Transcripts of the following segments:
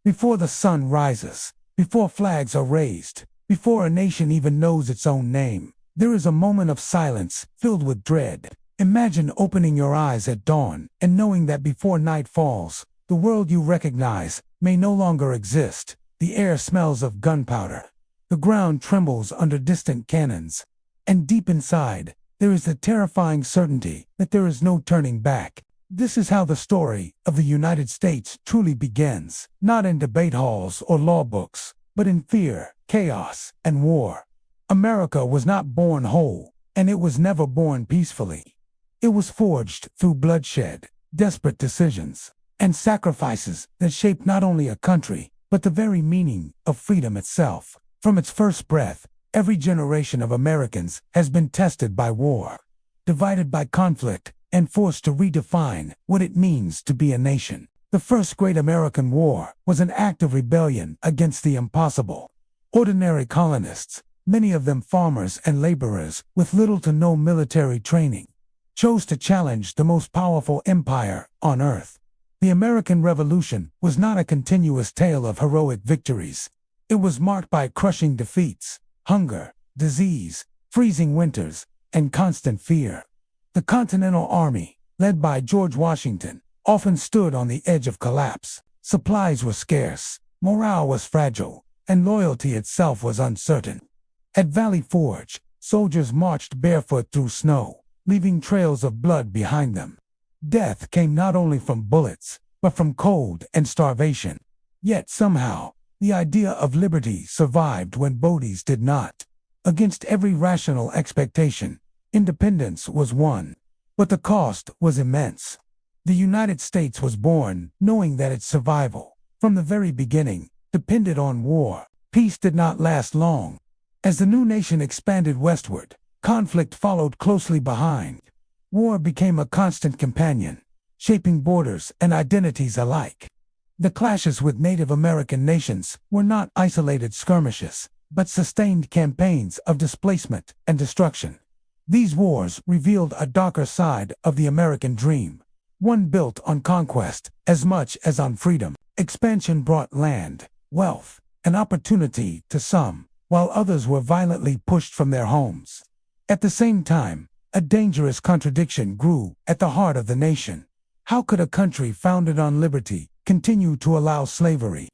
Before the sun rises, before flags are raised, before a nation even knows its own name, there is a moment of silence filled with dread. Imagine opening your eyes at dawn and knowing that before night falls, the world you recognize may no longer exist. The air smells of gunpowder. The ground trembles under distant cannons. And deep inside, there is the terrifying certainty that there is no turning back. This is how the story of the United States truly begins, not in debate halls or law books, but in fear, chaos, and war. America was not born whole, and it was never born peacefully. It was forged through bloodshed, desperate decisions, and sacrifices that shaped not only a country, but the very meaning of freedom itself. From its first breath, every generation of Americans has been tested by war, divided by conflict, and forced to redefine what it means to be a nation. The first great American war was an act of rebellion against the impossible. Ordinary colonists, many of them farmers and laborers with little to no military training, chose to challenge the most powerful empire on earth. The American Revolution was not a continuous tale of heroic victories. It was marked by crushing defeats, hunger, disease, freezing winters, and constant fear. The Continental Army, led by George Washington, often stood on the edge of collapse. Supplies were scarce, morale was fragile, and loyalty itself was uncertain. At Valley Forge, soldiers marched barefoot through snow, leaving trails of blood behind them. Death came not only from bullets, but from cold and starvation. Yet somehow, the idea of liberty survived when bodies did not. Against every rational expectation, independence was won. But the cost was immense. The United States was born knowing that its survival, from the very beginning, depended on war. Peace did not last long. As the new nation expanded westward, conflict followed closely behind. War became a constant companion, shaping borders and identities alike. The clashes with Native American nations were not isolated skirmishes, but sustained campaigns of displacement and destruction. These wars revealed a darker side of the American dream, one built on conquest as much as on freedom. Expansion brought land, wealth, and opportunity to some, while others were violently pushed from their homes. At the same time, a dangerous contradiction grew at the heart of the nation. How could a country founded on liberty continue to allow slavery?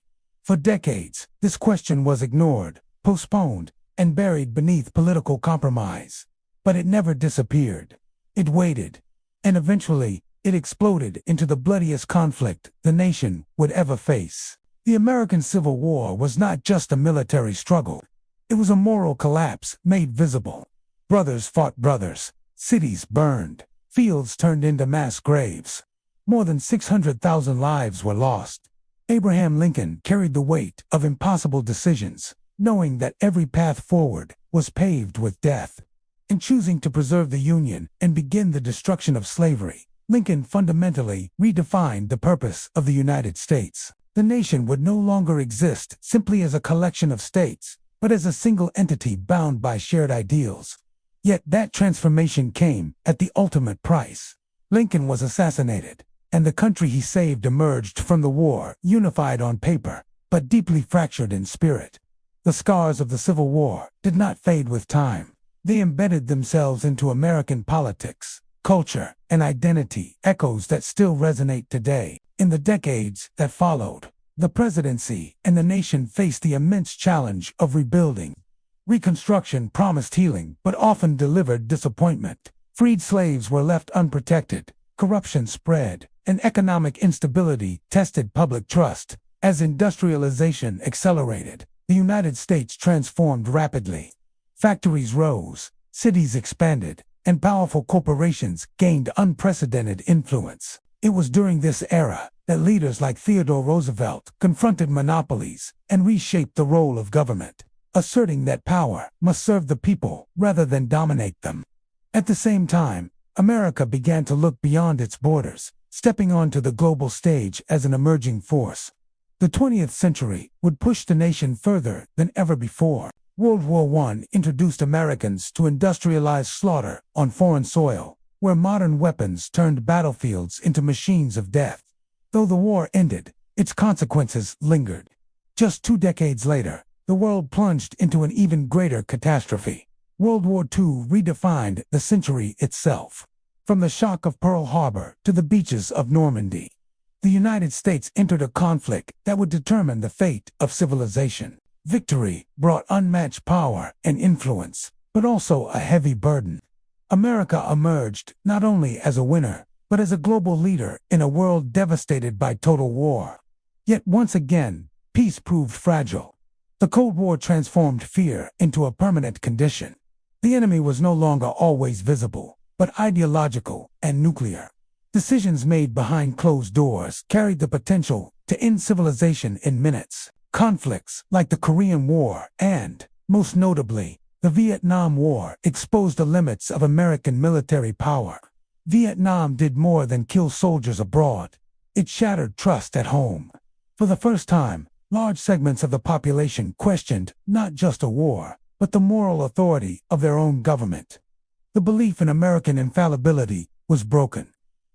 For decades, this question was ignored, postponed, and buried beneath political compromise. But it never disappeared. It waited, and eventually, it exploded into the bloodiest conflict the nation would ever face. The American Civil War was not just a military struggle. It was a moral collapse made visible. Brothers fought brothers, cities burned, fields turned into mass graves. More than 600,000 lives were lost. Abraham Lincoln carried the weight of impossible decisions, knowing that every path forward was paved with death. In choosing to preserve the Union and begin the destruction of slavery, Lincoln fundamentally redefined the purpose of the United States. The nation would no longer exist simply as a collection of states, but as a single entity bound by shared ideals. Yet that transformation came at the ultimate price. Lincoln was assassinated, and the country he saved emerged from the war unified on paper, but deeply fractured in spirit. The scars of the Civil War did not fade with time. They embedded themselves into American politics, culture, and identity, echoes that still resonate today. In the decades that followed, the presidency and the nation faced the immense challenge of rebuilding. Reconstruction promised healing, but often delivered disappointment. Freed slaves were left unprotected, corruption spread, and economic instability tested public trust. As industrialization accelerated, the United States transformed rapidly. Factories rose, cities expanded, and powerful corporations gained unprecedented influence. It was during this era that leaders like Theodore Roosevelt confronted monopolies and reshaped the role of government, asserting that power must serve the people rather than dominate them. At the same time, America began to look beyond its borders, stepping onto the global stage as an emerging force. The 20th century would push the nation further than ever before. World War I introduced Americans to industrialized slaughter on foreign soil, where modern weapons turned battlefields into machines of death. Though the war ended, its consequences lingered. Just 2 decades later, the world plunged into an even greater catastrophe. World War II redefined the century itself. From the shock of Pearl Harbor to the beaches of Normandy, the United States entered a conflict that would determine the fate of civilization. Victory brought unmatched power and influence, but also a heavy burden. America emerged not only as a winner, but as a global leader in a world devastated by total war. Yet once again, peace proved fragile. The Cold War transformed fear into a permanent condition. The enemy was no longer always visible, but ideological and nuclear. Decisions made behind closed doors carried the potential to end civilization in minutes. Conflicts like the Korean War and, most notably, the Vietnam War exposed the limits of American military power. Vietnam did more than kill soldiers abroad. It shattered trust at home. For the first time, large segments of the population questioned not just a war, but the moral authority of their own government. The belief in American infallibility was broken.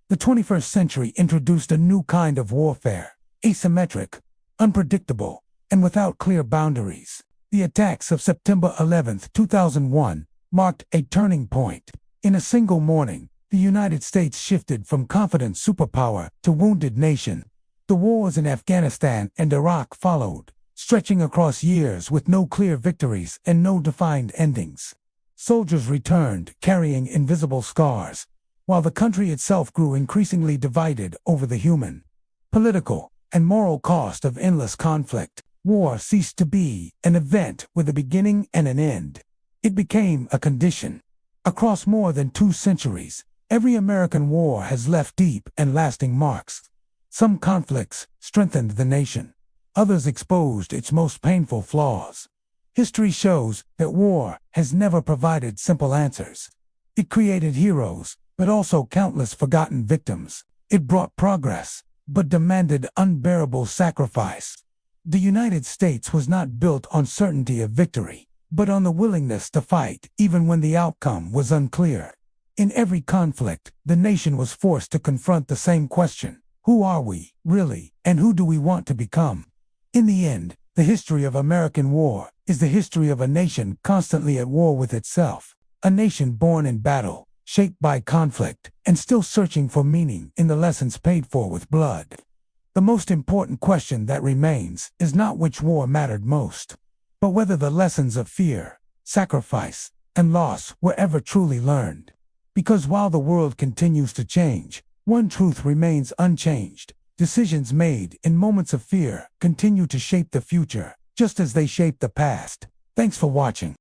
The 21st century introduced a new kind of warfare, asymmetric, unpredictable, and without clear boundaries. The attacks of September 11, 2001, marked a turning point. In a single morning, the United States shifted from confident superpower to wounded nation. The wars in Afghanistan and Iraq followed, stretching across years with no clear victories and no defined endings. Soldiers returned, carrying invisible scars, while the country itself grew increasingly divided over the human, political, and moral cost of endless conflict. War ceased to be an event with a beginning and an end. It became a condition. Across more than 2 centuries, every American war has left deep and lasting marks. Some conflicts strengthened the nation. Others exposed its most painful flaws. History shows that war has never provided simple answers. It created heroes, but also countless forgotten victims. It brought progress, but demanded unbearable sacrifice. The United States was not built on certainty of victory, but on the willingness to fight even when the outcome was unclear. In every conflict, the nation was forced to confront the same question: who are we, really, and who do we want to become? In the end, the history of American war is the history of a nation constantly at war with itself, a nation born in battle, shaped by conflict, and still searching for meaning in the lessons paid for with blood. The most important question that remains is not which war mattered most, but whether the lessons of fear, sacrifice, and loss were ever truly learned. Because while the world continues to change, one truth remains unchanged: decisions made in moments of fear continue to shape the future, just as they shaped the past. Thanks for watching.